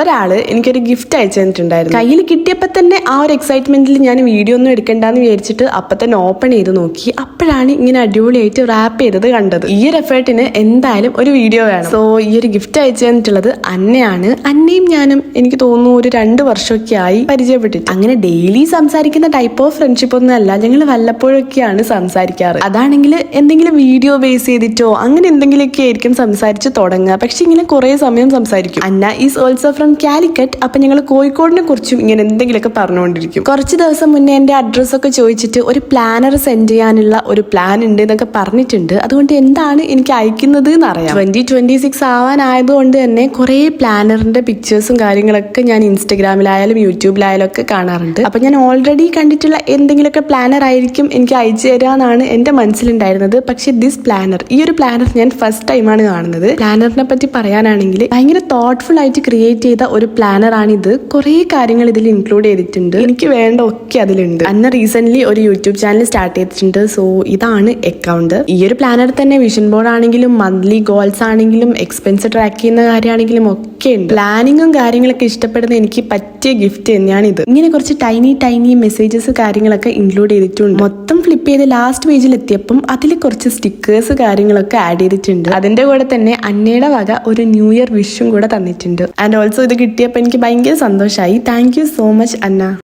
ഒരാള് എനിക്കൊരു ഗിഫ്റ്റ് അയച്ചു തന്നിട്ടുണ്ടായിരുന്നു. കയ്യിൽ കിട്ടിയപ്പോൾ തന്നെ ആ ഒരു എക്സൈറ്റ്മെന്റിൽ ഞാൻ വീഡിയോ ഒന്നും എടുക്കണ്ടെന്ന് വിചാരിച്ചിട്ട് അപ്പൊ തന്നെ ഓപ്പൺ ചെയ്ത് നോക്കി. അപ്പോഴാണ് ഇങ്ങനെ അടിപൊളിയായിട്ട് റാപ്പ് ചെയ്തത് കണ്ടത്. ഈ ഒരു എഫേർട്ടിന് എന്തായാലും ഒരു വീഡിയോ വേണം. സോ ഈ ഒരു ഗിഫ്റ്റ് അയച്ചു തന്നിട്ടുള്ളത് അന്നയാണ്. അന്നയും ഞാനും എനിക്ക് തോന്നുന്നു ഒരു 2 വർഷമൊക്കെ ആയി പരിചയപ്പെട്ടിട്ട്. അങ്ങനെ ഡെയിലി സംസാരിക്കുന്ന ടൈപ്പ് ഓഫ് ഫ്രണ്ട്ഷിപ്പ് ഒന്നും അല്ല, ഞങ്ങൾ വല്ലപ്പോഴൊക്കെയാണ് സംസാരിക്കാറ്. അതാണെങ്കിൽ എന്തെങ്കിലും വീഡിയോ ബേസ് ചെയ്തിട്ടോ അങ്ങനെ എന്തെങ്കിലുമൊക്കെ ആയിരിക്കും സംസാരിച്ച് തുടങ്ങുക. പക്ഷെ ഇങ്ങനെ കുറെ സമയം സംസാരിക്കും. അന്ന ഈസ് ഓൾസോ ഫ്രം കാലിക്കറ്റ്. അപ്പൊ ഞങ്ങൾ കോഴിക്കോടിനെ കുറിച്ചും ഇങ്ങനെ എന്തെങ്കിലുമൊക്കെ പറഞ്ഞുകൊണ്ടിരിക്കും. കുറച്ച് ദിവസം മുന്നേ എന്റെ അഡ്രസ് ഒക്കെ ചോദിച്ചിട്ട് ഒരു പ്ലാനർ സെൻഡ് ചെയ്യാനുള്ള ഒരു പ്ലാൻ ഉണ്ട് എന്നൊക്കെ പറഞ്ഞിട്ടുണ്ട്. അതുകൊണ്ട് എന്താണ് എനിക്ക് അയക്കുന്നത് എന്നറിയാം. 2026 ആവാനായതുകൊണ്ട് തന്നെ കുറെ പ്ലാനറിന്റെ പിക്ചേഴ്സും കാര്യങ്ങളൊക്കെ ഞാൻ ഇൻസ്റ്റഗ്രാമിലായാലും യൂട്യൂബിലായാലും ഒക്കെ കാണാറുണ്ട്. അപ്പൊ ഞാൻ ഓൾറെഡി കണ്ടിട്ടുള്ള എന്തെങ്കിലുമൊക്കെ പ്ലാനർ ആയിരിക്കും എനിക്ക് അയച്ചു തരാന്നാണ് എന്റെ മനസ്സിലുണ്ടായിരുന്നത്. പക്ഷെ ഈ ഒരു പ്ലാനർ ഞാൻ ഫസ്റ്റ് ടൈമാണ് കാണുന്നത്. പ്ലാനറിനെ പറ്റി പറയാനാണെങ്കിൽ ഭയങ്കര തോട്ട്ഫുൾ ആയിട്ട് ക്രിയേറ്റ് ചെയ്ത ഒരു പ്ലാനർ ആണിത്. കുറെ കാര്യങ്ങൾ ഇതിൽ ഇൻക്ലൂഡ് ചെയ്തിട്ടുണ്ട്. എനിക്ക് വേണ്ട ഒക്കെ അതിലുണ്ട്. അന്ന് റീസെന്റ് ഒരു യൂട്യൂബ് ചാനൽ സ്റ്റാർട്ട് ചെയ്തിട്ടുണ്ട്. സോ ഇതാണ് അക്കൗണ്ട്. ഈ ഒരു പ്ലാനർ തന്നെ വിഷൻ ബോർഡ് ആണെങ്കിലും മന്ത്ലി ഗോൾസ് ആണെങ്കിലും എക്സ്പെൻസ് ട്രാക്ക് ചെയ്യുന്ന കാര്യമാണെങ്കിലും ഒക്കെ ഉണ്ട്. പ്ലാനിങ്ങും കാര്യങ്ങളൊക്കെ ഇഷ്ടപ്പെടുന്ന എനിക്ക് പറ്റിയ ഗിഫ്റ്റ് തന്നെയാണ് ഇത്. ഇങ്ങനെ കുറച്ച് ടൈനി മെസ്സേജസ് കാര്യങ്ങളൊക്കെ ഇൻക്ലൂഡ് ചെയ്തിട്ടുണ്ട്. മൊത്തം ഫ്ലിപ്പ് ചെയ്ത് ലാസ്റ്റ് പേജിൽ എത്തിയപ്പം അതിൽ കുറച്ച് സ്റ്റിക്കേഴ്സ് കാര്യങ്ങളൊക്കെ ആഡ് ചെയ്തിട്ടുണ്ട്. അതിന്റെ കൂടെ തന്നെ അന്നയുടെ വക ഒരു ന്യൂ ഇയർ വിഷും കൂടെ തന്നിട്ടുണ്ട്. ആൻഡ് ഓൾസോ ഇത് കിട്ടിയപ്പോൾ എനിക്ക് ഭയങ്കര സന്തോഷമായി. Thank you so much Anna.